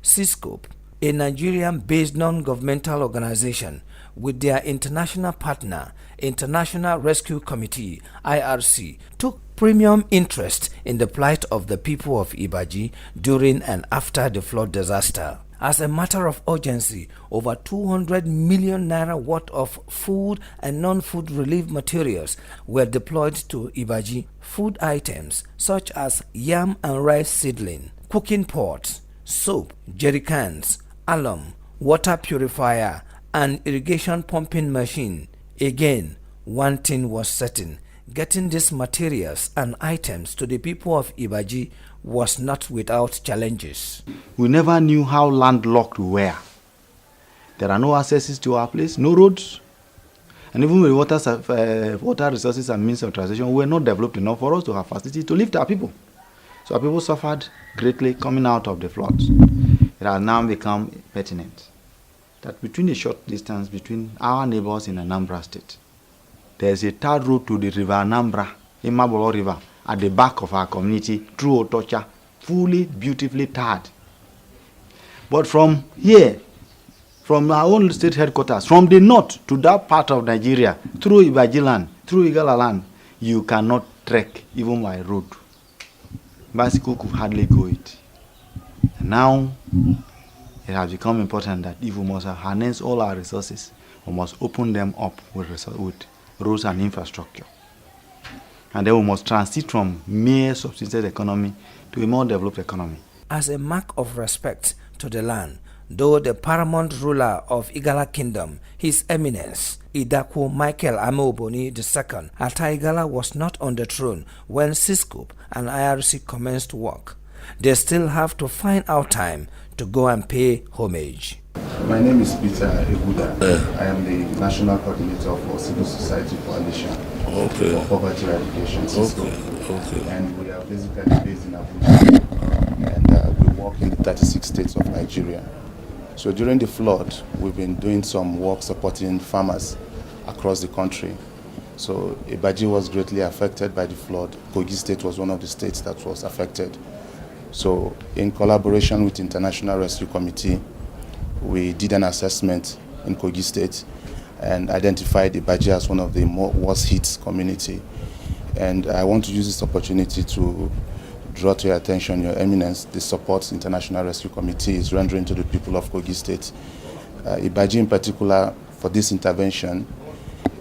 CiSCOPE, a Nigerian-based non-governmental organization, with their international partner, International Rescue Committee (IRC), took premium interest in the plight of the people of Ibaji during and after the flood disaster. As a matter of urgency, over 200 million naira worth of food and non-food relief materials were deployed to Ibaji. Food items such as yam and rice seedling, cooking pots, soap, jerrycans, alum, water purifier, and irrigation pumping machine. Again, one thing was certain: getting these materials and items to the people of Ibaji was not without challenges. We never knew how landlocked we were. There are no accesses to our place, no roads. And even with water resources and means of transportation, we were not developed enough for us to have facility to lift our people. So our people suffered greatly coming out of the floods. It has now become pertinent that between a short distance between our neighbors in Anambra State, there is a third road to the river Anambra, Imabolo River, at the back of our community through Otocha, fully, beautifully tarred. But from here, from our own state headquarters, from the north to that part of Nigeria, through Ibaji land, through Igala land, you cannot trek even by road. Bicycle could hardly go it. And now, it has become important that if we must harness all our resources, we must open them up with roads and infrastructure. And then we must transit from mere subsistence economy to a more developed economy. As a mark of respect to the land, though the paramount ruler of Igala Kingdom, His Eminence Idakwu Michael Ameoboni II, Ata Igala, was not on the throne when CiSCOPE and IRC commenced work, they still have to find out time to go and pay homage. My name is Peter Eguda. I am the National Coordinator for Civil Society Coalition for Poverty Eradication, CiSCOPE. And we are basically based in Abuja, and we work in the 36 states of Nigeria. So during the flood, we've been doing some work supporting farmers across the country. So Ibaji was greatly affected by the flood. Kogi State was one of the states that was affected. So in collaboration with International Rescue Committee, we did an assessment in Kogi State and identified Ibaji as one of the worst hit community. And I want to use this opportunity to draw to your attention, Your Eminence, the support International Rescue Committee is rendering to the people of Kogi State. Ibaji in particular, for this intervention,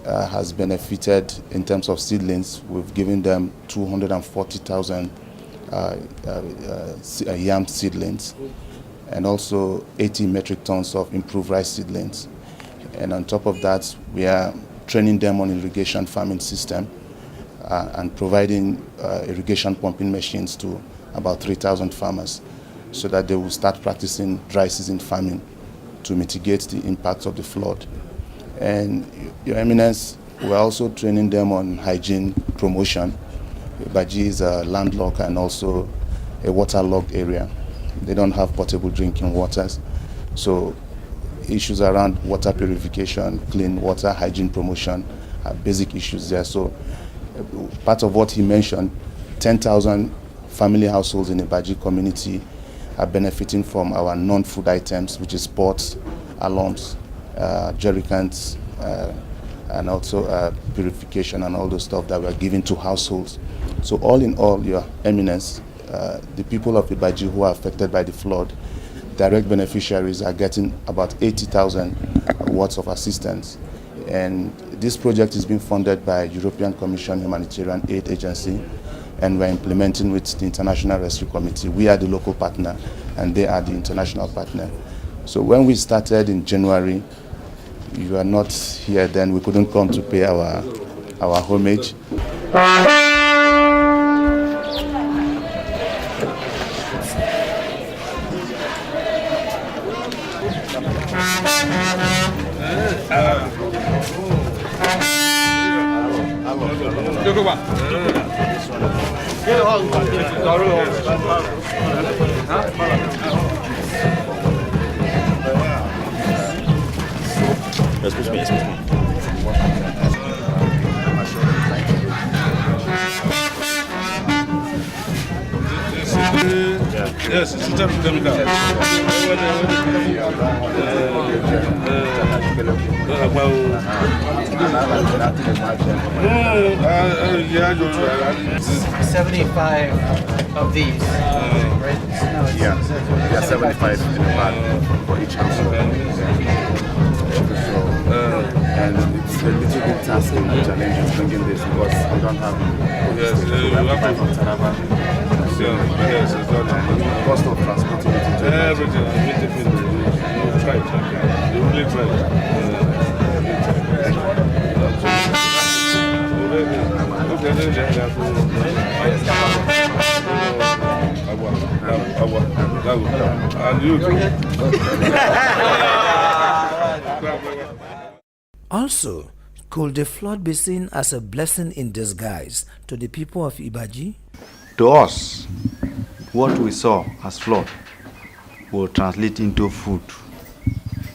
has benefited in terms of seedlings. We've given them 240,000 yam seedlings and also 80 metric tons of improved rice seedlings. And on top of that, we are training them on irrigation farming system and providing irrigation pumping machines to about 3,000 farmers so that they will start practicing dry season farming to mitigate the impacts of the flood. And Your Eminence, we're also training them on hygiene promotion. Ibaji is a landlocked and also a waterlogged area. They don't have potable drinking waters. So issues around water purification, clean water, hygiene promotion are basic issues there. So part of what he mentioned, 10,000 family households in the Ibaji community are benefiting from our non-food items, which is pots, alums, jerrycans, and also purification and all the stuff that we're giving to households. So all in all, Your Eminence, the people of Ibaji who are affected by the flood, direct beneficiaries are getting about 80,000 worth of assistance. And this project is being funded by European Commission Humanitarian Aid Agency, and we're implementing with the International Rescue Committee. We are the local partner, and they are the international partner. So when we started in January, you are not here then, we couldn't come to pay our homage. Excuse me. Yes, it's a chemical. Yeah, 75 of these. Right? Yeah, 75 in the bag for each household. And it's a little bit tasking and challenging bringing this because we don't have the pipe from Taraba. yes, it's not Cost of transporting it into everything. You try it. You really try it. And you too. Also, could the flood be seen as a blessing in disguise to the people of Ibaji? To us, what we saw as flood will translate into food,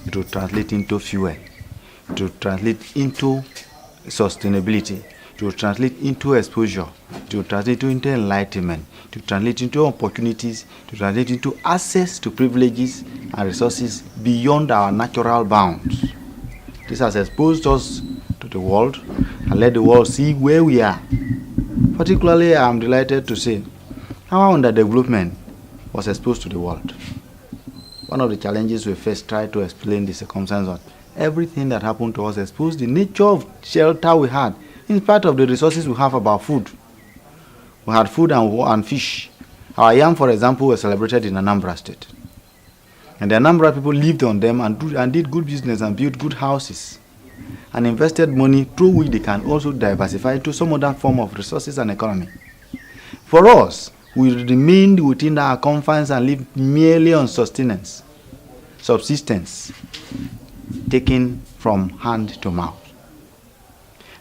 it will translate into fuel, it will translate into sustainability, it will translate into exposure, it will translate into enlightenment, it will translate into opportunities, it will translate into access to privileges and resources beyond our natural bounds. This has exposed us to the world and let the world see where we are. Particularly, I am delighted to say our underdevelopment was exposed to the world. One of the challenges we first tried to explain the circumstance was everything that happened to us exposed the nature of shelter we had, in spite of the resources we have about food. We had food and fish. Our yam, for example, was celebrated in Anambra State. And the Anambra people lived on them and did good business and built good houses and invested money through which they can also diversify into some other form of resources and economy. For us, we remained within our confines and lived merely on subsistence, taken from hand to mouth.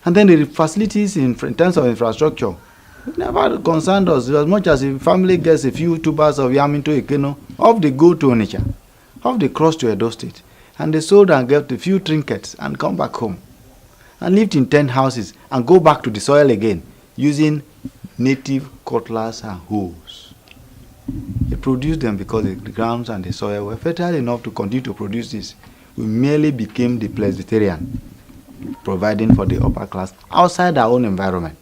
And then the facilities in terms of infrastructure never concerned us. As much as a family gets a few tubers of yam into a canoe, off they go to Onitsha, off they cross to Edo State, and they sold and get a few trinkets and come back home and lived in tent houses and go back to the soil again using native cutlass and hoes. They produced them because the grounds and the soil were fertile enough to continue to produce this. We merely became the Presbyterian, providing for the upper class outside our own environment.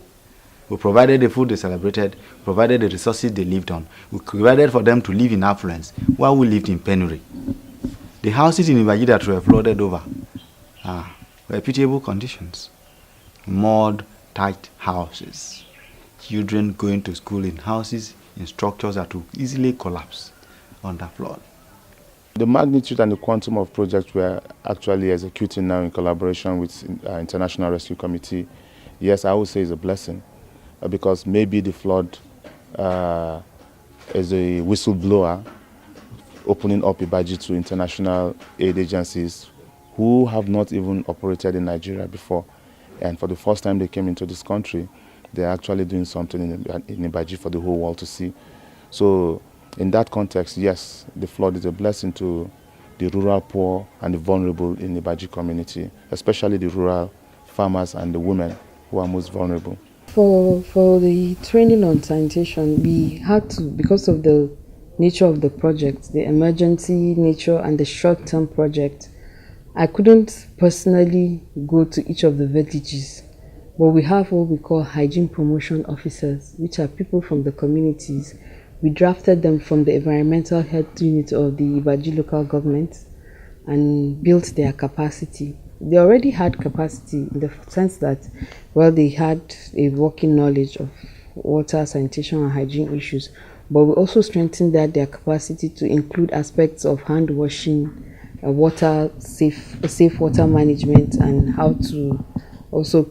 We provided the food they celebrated, provided the resources they lived on. We provided for them to live in affluence while we lived in penury. The houses in Ibaji that were flooded over were pitiable conditions. Mud, tight houses. Children going to school in houses, in structures that would easily collapse under flood. The magnitude and the quantum of projects we are actually executing now in collaboration with International Rescue Committee, yes, I would say is a blessing because maybe the flood is a whistleblower opening up Ibaji to international aid agencies who have not even operated in Nigeria before. And for the first time they came into this country, they're actually doing something in Ibaji for the whole world to see. So in that context, yes, the flood is a blessing to the rural poor and the vulnerable in the Ibaji community, especially the rural farmers and the women who are most vulnerable. For the training on sanitation, we had to, because of the nature of the project, the emergency nature and the short-term project, I couldn't personally go to each of the villages, but we have what we call hygiene promotion officers, which are people from the communities. We drafted them from the environmental health unit of the Ibaji local government and built their capacity. They already had capacity in the sense that, well, they had a working knowledge of water, sanitation, and hygiene issues, but we also strengthened their capacity to include aspects of hand washing, safe water management, and how to also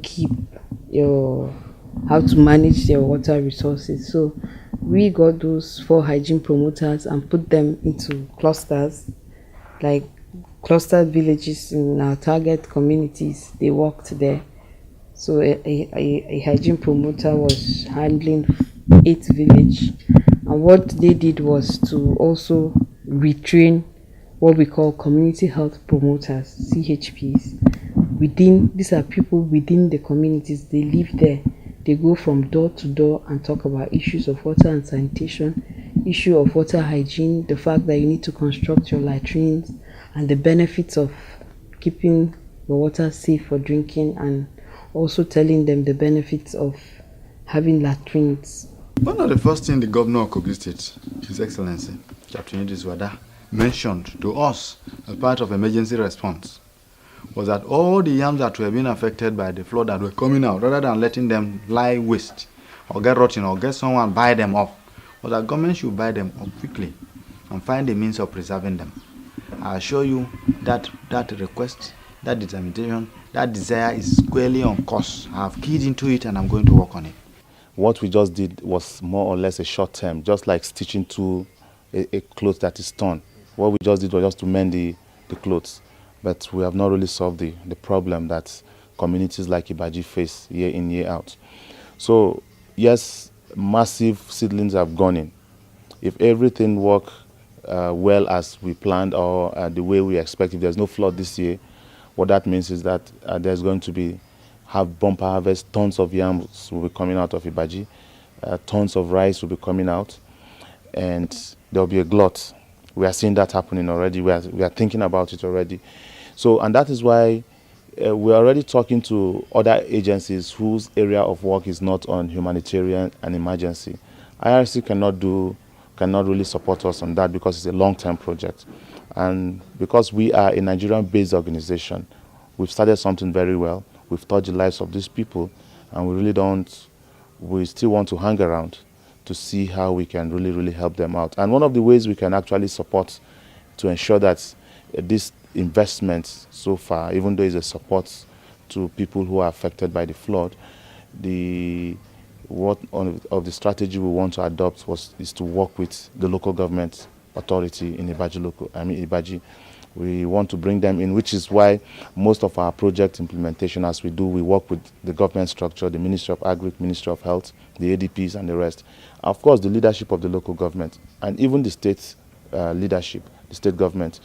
how to manage their water resources. So we got those 4 hygiene promoters and put them into clusters, like clustered villages in our target communities. They worked there. So a hygiene promoter was handling 8 villages, and what they did was to also retrain what we call community health promoters, CHPs. These are people within the communities. They live there. They go from door to door and talk about issues of water and sanitation issue of water hygiene, the fact that you need to construct your latrines, and the benefits of keeping the water safe for drinking, and also telling them the benefits of having latrines. One of the first things the governor of Kogi State, His Excellency, Captain Idris Wada, mentioned to us as part of emergency response was that all the yams that were being affected by the flood that were coming out, rather than letting them lie waste or get rotten or get someone buy them up, was that government should buy them up quickly and find a means of preserving them. I assure you that that request, that determination, that desire is squarely on course. I have keyed into it and I'm going to work on it. What we just did was more or less a short term, just like stitching to a cloth that is torn. What we just did was just to mend the clothes. But we have not really solved the problem that communities like Ibaji face year in, year out. So, yes, massive seedlings have gone in. If everything works well as we planned or the way we expect, if there's no flood this year, what that means is that there's going to be bumper harvest, tons of yams will be coming out of Ibaji, tons of rice will be coming out, and there'll be a glut. We are seeing that happening already. We are thinking about it already. So, and that is why we're already talking to other agencies whose area of work is not on humanitarian and emergency. IRC cannot really support us on that because it's a long-term project. And because we are a Nigerian-based organization, we've started something very well. We've touched the lives of these people, and we still want to hang around to see how we can really help them out. And one of the ways we can actually support to ensure that this investment so far, even though it's a support to people who are affected by the flood, of the strategy we want to adopt is to work with the local government authority in Ibaji. We want to bring them in, which is why most of our project implementation, as we work with the government structure, the Ministry of Agri, Ministry of Health, the ADPs and the rest. Of course, the leadership of the local government and even the state leadership, the state government.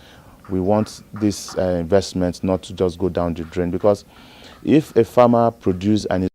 We want this investment not to just go down the drain, because if a farmer produces and